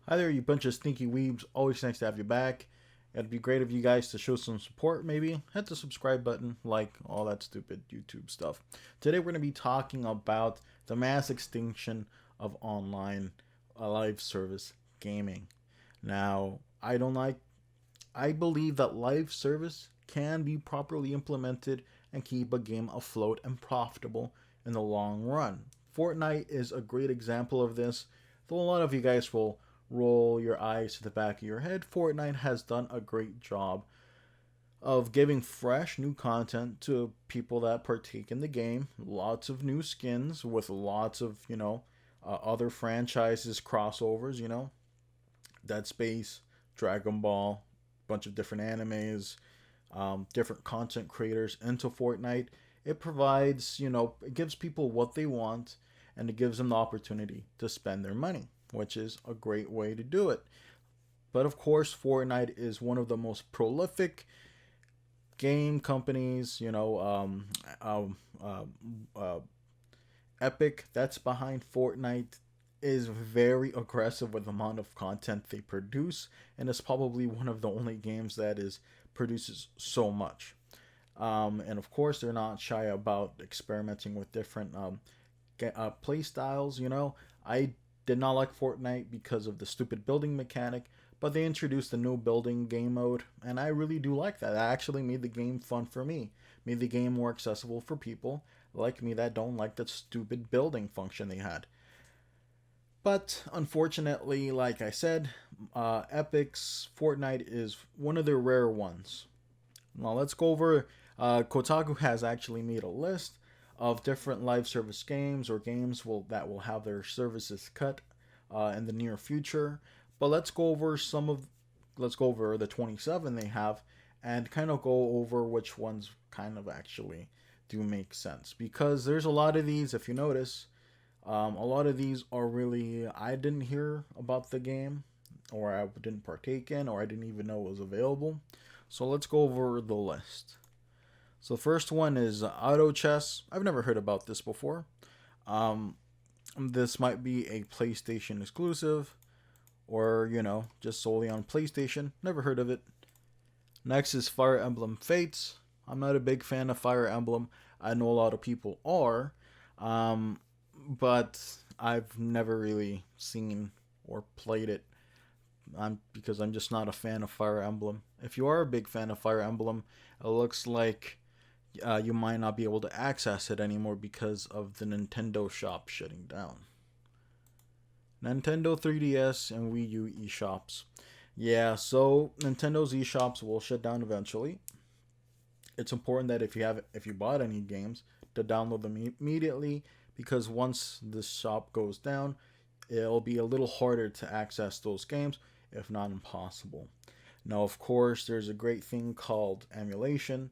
Hi there, you bunch of stinky weebs. Always nice to have you back. It'd be great of you guys to show some support, maybe. Hit the subscribe button, like all that stupid YouTube stuff. Today we're going to be talking about the mass extinction of online live service gaming. Now, I believe that live service can be properly implemented and keep a game afloat and profitable in the long run. Fortnite is a great example of this, though a lot of you guys will roll your eyes to the back of your head. Fortnite has done a great job of giving fresh new content to people that partake in the game. Lots of new skins with lots of, other franchises crossovers, Dead Space, Dragon Ball, bunch of different animes, different content creators into Fortnite. It provides, it gives people what they want and it gives them the opportunity to spend their money, which is a great way to do it. But of course, Fortnite is one of the most prolific game companies, Epic, that's behind Fortnite, is very aggressive with the amount of content they produce, and it's probably one of the only games that is produces so much. And of course, they're not shy about experimenting with different play styles. I did not like Fortnite because of the stupid building mechanic, but they introduced a new building game mode, and I really do like that. That actually made the game fun for me, made the game more accessible for people like me that don't like that stupid building function they had. But unfortunately, like I said, Epic's Fortnite is one of their rare ones. Now let's go over. Kotaku has actually made a list of different live service games or games that will have their services cut in the near future. But let's go over the 27 they have and kind of go over which ones kind of actually do make sense, because there's a lot of these. If you notice, a lot of these are really, I didn't hear about the game, or I didn't partake in, or I didn't even know it was available. So let's go over the list. So the first one is Auto Chess. I've never heard about this before. This might be a PlayStation exclusive, or just solely on PlayStation. Never heard of it. Next is Fire Emblem Fates. I'm not a big fan of Fire Emblem. I know a lot of people are, but I've never really seen or played it. Because I'm just not a fan of Fire Emblem. If you are a big fan of Fire Emblem, it looks like you might not be able to access it anymore because of the Nintendo shop shutting down. Nintendo 3DS and Wii U eShops. Yeah, so Nintendo's eShops will shut down eventually. It's important that if you bought any games, to download them immediately, because once the shop goes down, it'll be a little harder to access those games, if not impossible. Now, of course, there's a great thing called emulation,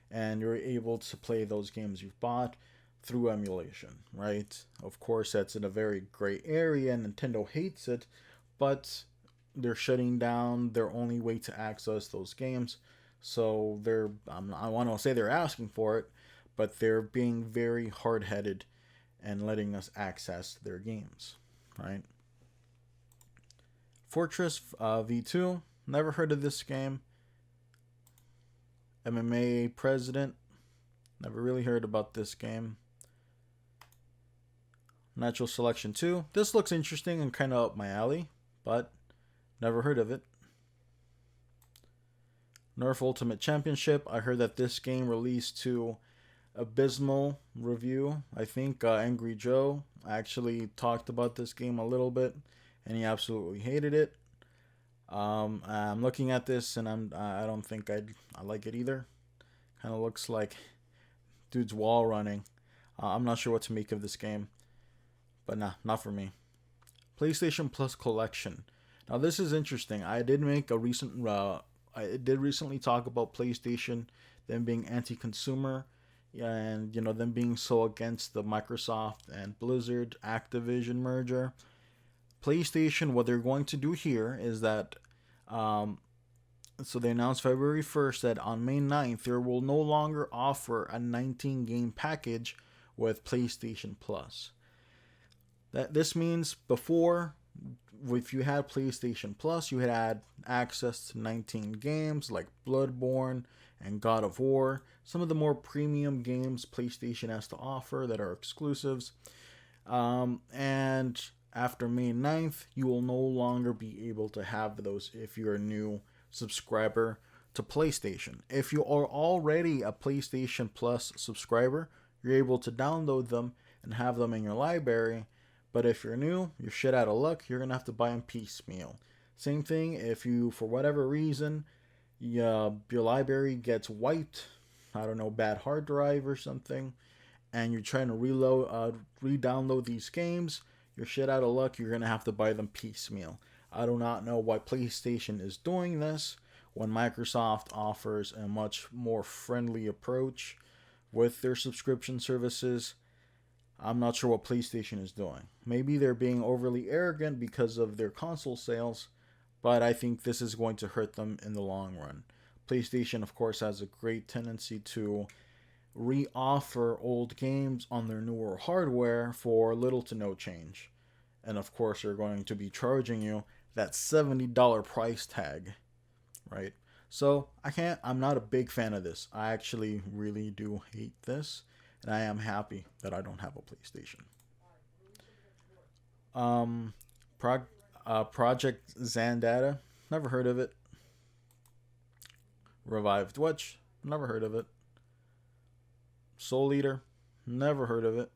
and you're able to play those games you've bought through emulation, right? Of course, that's in a very gray area, and Nintendo hates it, but they're shutting down their only way to access those games. So I want to say they're asking for it, but they're being very hard-headed and letting us access their games, right? Fortress V2. Never heard of this game. MMA President. Never really heard about this game. Natural Selection 2. This looks interesting and kind of up my alley, but never heard of it. Nerf Ultimate Championship. I heard that this game released to abysmal review. I think Angry Joe actually talked about this game a little bit, and he absolutely hated it. I'm looking at this, and I don't think I like it either. Kind of looks like dude's wall running. I'm not sure what to make of this game, but nah, not for me. PlayStation Plus Collection. Now this is interesting. I did recently talk about PlayStation, them being anti-consumer, and them being so against the Microsoft and Blizzard Activision merger. PlayStation, what they're going to do here is that, so they announced February 1st that on May 9th, they will no longer offer a 19 game package with PlayStation Plus. This means before If you had PlayStation Plus, you had access to 19 games like Bloodborne and God of War, some of the more premium games PlayStation has to offer that are exclusives. And after May 9th, you will no longer be able to have those if you're a new subscriber to PlayStation. If you are already a PlayStation Plus subscriber, you're able to download them and have them in your library. But if you're new, you're shit out of luck. You're going to have to buy them piecemeal. Same thing if you, for whatever reason, your library gets wiped, I don't know, bad hard drive or something, and you're trying to re-download these games, you're shit out of luck. You're gonna have to buy them piecemeal. I do not know why PlayStation is doing this when Microsoft offers a much more friendly approach with their subscription services. I'm not sure what PlayStation is doing. Maybe they're being overly arrogant because of their console sales, but I think this is going to hurt them in the long run. PlayStation, of course, has a great tendency to re-offer old games on their newer hardware for little to no change. And of course, they're going to be charging you that $70 price tag, right? So I'm not a big fan of this. I actually really do hate this, and I am happy that I don't have a PlayStation. Um, Project Zandata, never heard of it. Revived Witch, never heard of it. Soul Eater, never heard of it.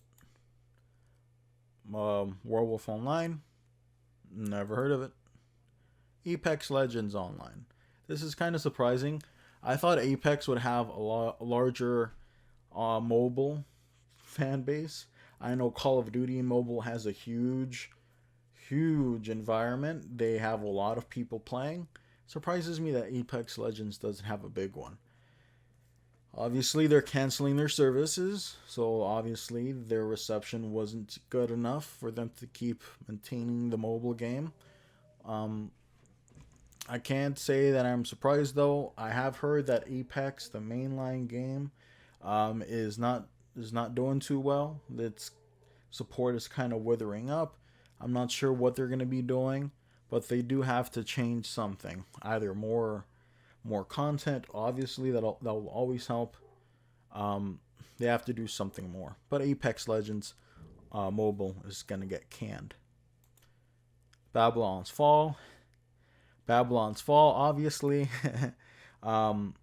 Werewolf Online, never heard of it. Apex Legends Online. This is kind of surprising. I thought Apex would have a larger mobile fan base. I know Call of Duty Mobile has a huge environment. They have a lot of people playing. Surprises me that Apex Legends doesn't have a big one. Obviously, they're canceling their services, so obviously their reception wasn't good enough for them to keep maintaining the mobile game. Um, I can't say that I'm surprised though. I have heard that Apex, the mainline game, is not doing too well. Its support is kind of withering up. I'm not sure what they're going to be doing, but they do have to change something. Either more content, obviously that'll always help. Um, they have to do something more. But Apex Legends mobile is gonna get canned. Babylon's Fall. Babylon's Fall, obviously. um,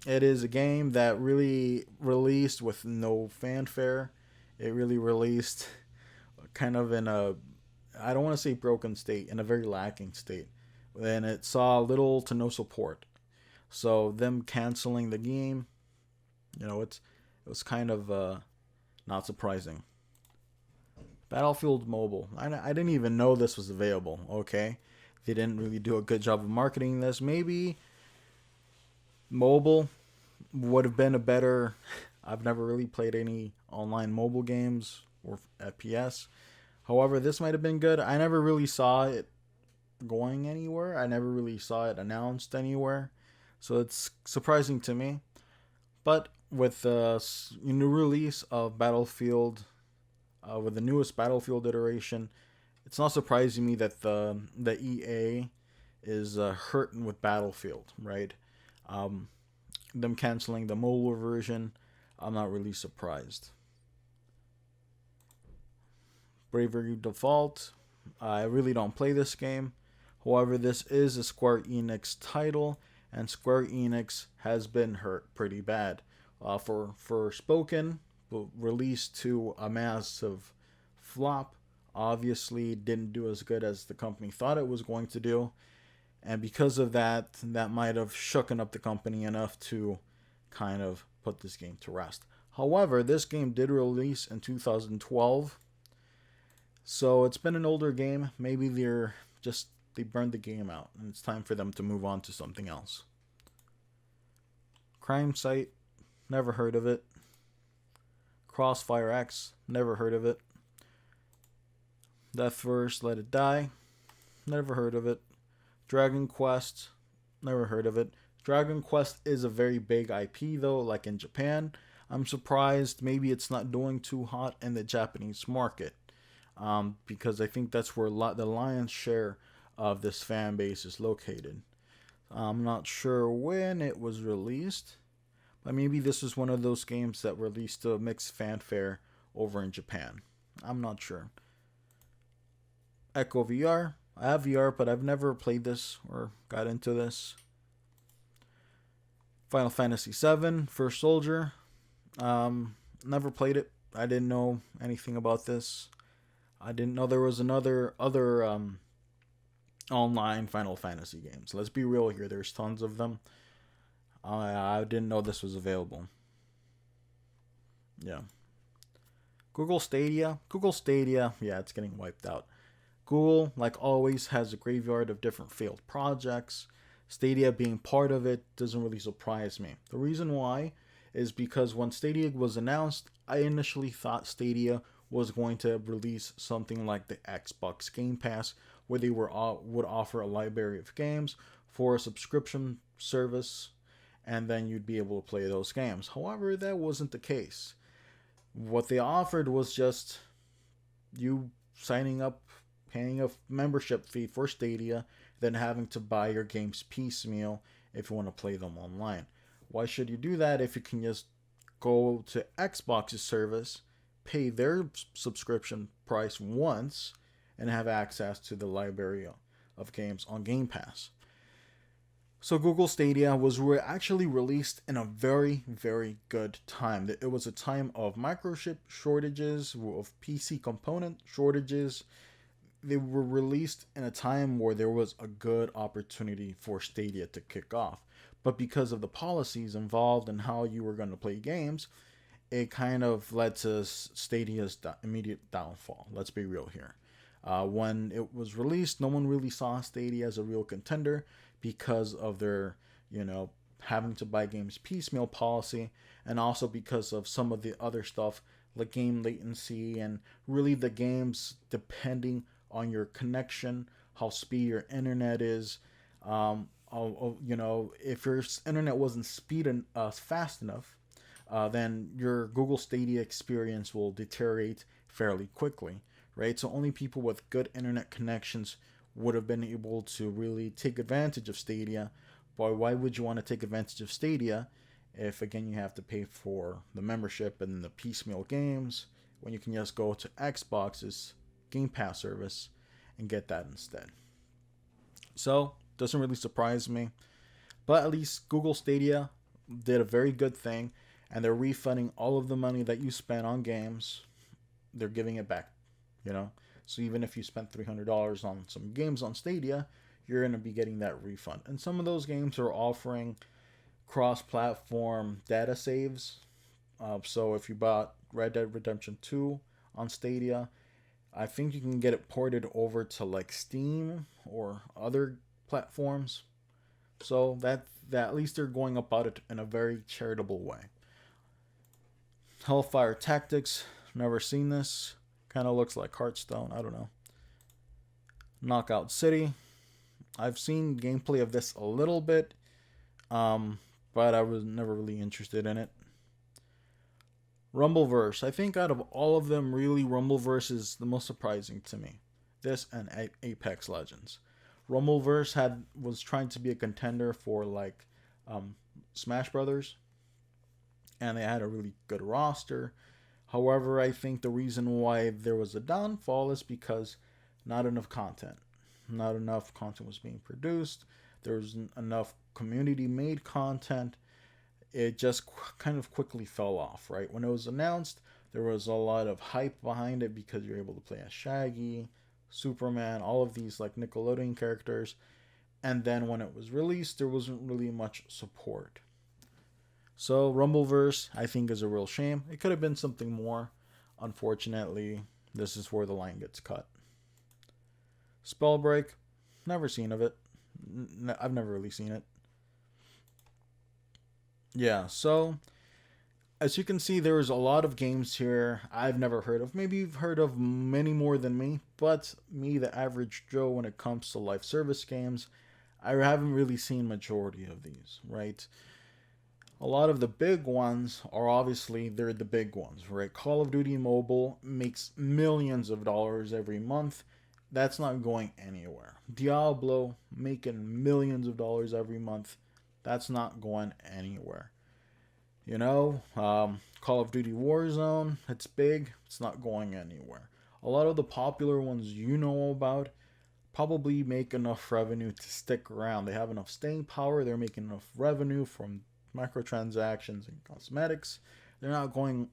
it is a game that really released with no fanfare. It really released kind of in a, I don't want to say broken state, in a very lacking state. And it saw little to no support. So them canceling the game, it was kind of not surprising. Battlefield Mobile. I didn't even know this was available. Okay, they didn't really do a good job of marketing this. Maybe mobile would have been a better. I've never really played any online mobile games or FPS. However, this might have been good. I never really saw it going anywhere. I never really saw it announced anywhere. So it's surprising to me. But with the new release of Battlefield, with the newest Battlefield iteration, it's not surprising me that the EA is hurting with Battlefield, right? Them canceling the mobile version, I'm not really surprised. Bravery Default, I really don't play this game. However, this is a Square Enix title, and Square Enix has been hurt pretty bad. For Forspoken, released to a massive flop, obviously didn't do as good as the company thought it was going to do, and because of that, that might have shooken up the company enough to kind of put this game to rest. However, this game did release in 2012, so it's been an older game. Maybe they burned the game out, and it's time for them to move on to something else. Crime Site, never heard of it. Crossfire X, never heard of it. Death Verse, Let It Die, never heard of it. Dragon Quest, never heard of it. Dragon Quest is a very big IP though, like in Japan. I'm surprised maybe it's not doing too hot in the Japanese market. because I think that's where the lion's share of this fan base is located. I'm not sure when it was released, but maybe this was one of those games that released a mixed fanfare over in Japan. I'm not sure. Echo VR. I have VR, but I've never played this or got into this. Final Fantasy VII, First Soldier. Never played it. I didn't know anything about this. I didn't know there was another other online Final Fantasy games. Let's be real here. There's tons of them. I didn't know this was available. Yeah. Google Stadia. Google Stadia. Yeah, it's getting wiped out. Google, like always, has a graveyard of different failed projects. Stadia being part of it doesn't really surprise me. The reason why is because when Stadia was announced, I initially thought Stadia was going to release something like the Xbox Game Pass, where they would offer a library of games for a subscription service, and then you'd be able to play those games. However, that wasn't the case. What they offered was just you signing up, paying a membership fee for Stadia, then having to buy your games piecemeal if you want to play them online. Why should you do that if you can just go to Xbox's service, pay their subscription price once, and have access to the library of games on Game Pass? So Google Stadia was actually released in a very, very good time. It was a time of microchip shortages, of PC component shortages. They were released in a time where there was a good opportunity for Stadia to kick off. But because of the policies involved and how you were going to play games, it kind of led to Stadia's immediate downfall. Let's be real here. When it was released, no one really saw Stadia as a real contender because of their, having to buy games piecemeal policy, and also because of some of the other stuff like game latency and really the games depending on your connection, how speedy your internet is. If your internet wasn't fast enough, then your Google Stadia experience will deteriorate fairly quickly, right? So only people with good internet connections would have been able to really take advantage of Stadia. But why would you want to take advantage of Stadia if, again, you have to pay for the membership and the piecemeal games when you can just go to Xbox's Game Pass service and get that instead? So, doesn't really surprise me. But at least Google Stadia did a very good thing, and they're refunding all of the money that you spent on games. They're giving it back, So even if you spent $300 on some games on Stadia, you're going to be getting that refund. And some of those games are offering cross-platform data saves. So if you bought Red Dead Redemption 2 on Stadia, I think you can get it ported over to like Steam or other platforms. So that at least they're going about it in a very charitable way. Hellfire Tactics, never seen this. Kind of looks like Hearthstone, I don't know. Knockout City, I've seen gameplay of this a little bit, but I was never really interested in it. Rumbleverse, I think out of all of them, really Rumbleverse is the most surprising to me. This and Apex Legends. Rumbleverse was trying to be a contender for like Smash Brothers, and they had a really good roster. However, I think the reason why there was a downfall is because not enough content was being produced. There wasn't enough community-made content. It just kind of quickly fell off, right? When it was announced, there was a lot of hype behind it because you're able to play as Shaggy, Superman, all of these like Nickelodeon characters. And then when it was released, there wasn't really much support. So Rumbleverse, I think, is a real shame. It could have been something more. Unfortunately, this is where the line gets cut. Spellbreak, never seen of it. I've never really seen it. Yeah, so as you can see, there's a lot of games here I've never heard of. Maybe you've heard of many more than me, but me, the average Joe, when it comes to live service games, I haven't really seen majority of these, right? A lot of the big ones are obviously they're the big ones, right? Call of Duty Mobile makes millions of dollars every month. That's not going anywhere. Diablo making millions of dollars every month. That's not going anywhere. Call of Duty Warzone, it's big. It's not going anywhere. A lot of the popular ones you know about probably make enough revenue to stick around. They have enough staying power. They're making enough revenue from microtransactions and cosmetics. They're not going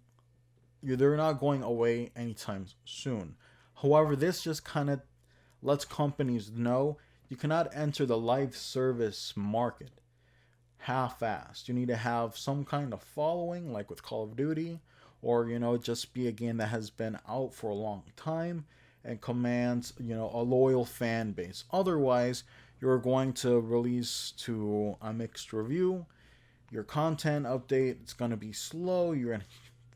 they're not going away anytime soon. However, this just kind of lets companies know you cannot enter the live service market half-assed. You need to have some kind of following, like with Call of Duty, or just be a game that has been out for a long time and commands a loyal fan base. Otherwise, you're going to release to a mixed review. Your content update, it's going to be slow. You're in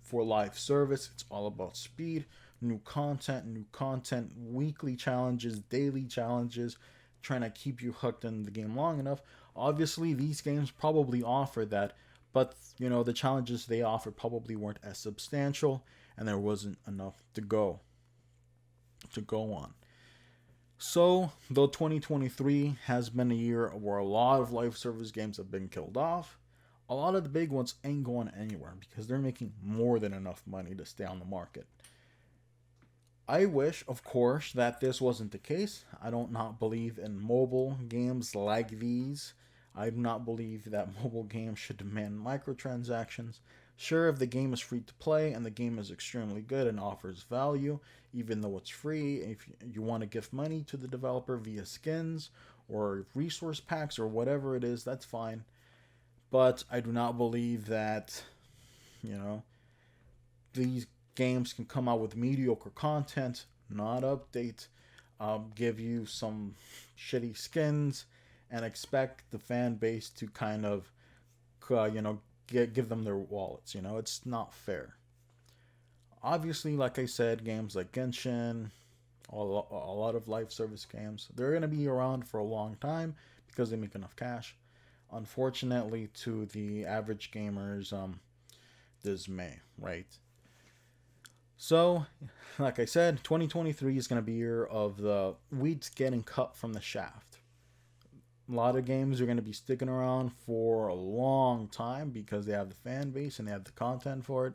for live service, it's all about speed. New content, weekly challenges, daily challenges, trying to keep you hooked in the game long enough. Obviously, these games probably offer that, but the challenges they offer probably weren't as substantial, and there wasn't enough to go on. So, though 2023 has been a year where a lot of live service games have been killed off, a lot of the big ones ain't going anywhere because they're making more than enough money to stay on the market. I wish, of course, that this wasn't the case. I don't not believe in mobile games like these. I do not believe that mobile games should demand microtransactions. Sure, if the game is free to play and the game is extremely good and offers value, even though it's free, if you want to give money to the developer via skins or resource packs or whatever it is, that's fine. But I do not believe that, you know, these games can come out with mediocre content, not update, give you some shitty skins, and expect the fan base to kind of, give them their wallets. It's not fair. Obviously, like I said, games like Genshin, a lot of live service games, they're going to be around for a long time because they make enough cash. Unfortunately, to the average gamers, dismay, right? So, like I said, 2023 is going to be a year of the weeds getting cut from the shaft. A lot of games are going to be sticking around for a long time because they have the fan base and they have the content for it.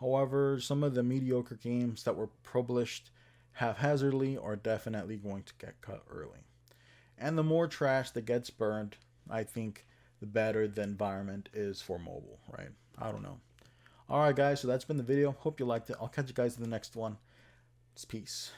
However, some of the mediocre games that were published haphazardly are definitely going to get cut early. And the more trash that gets burned, I think the better the environment is for mobile, right? I don't know. Alright guys, so that's been the video. Hope you liked it. I'll catch you guys in the next one. It's peace.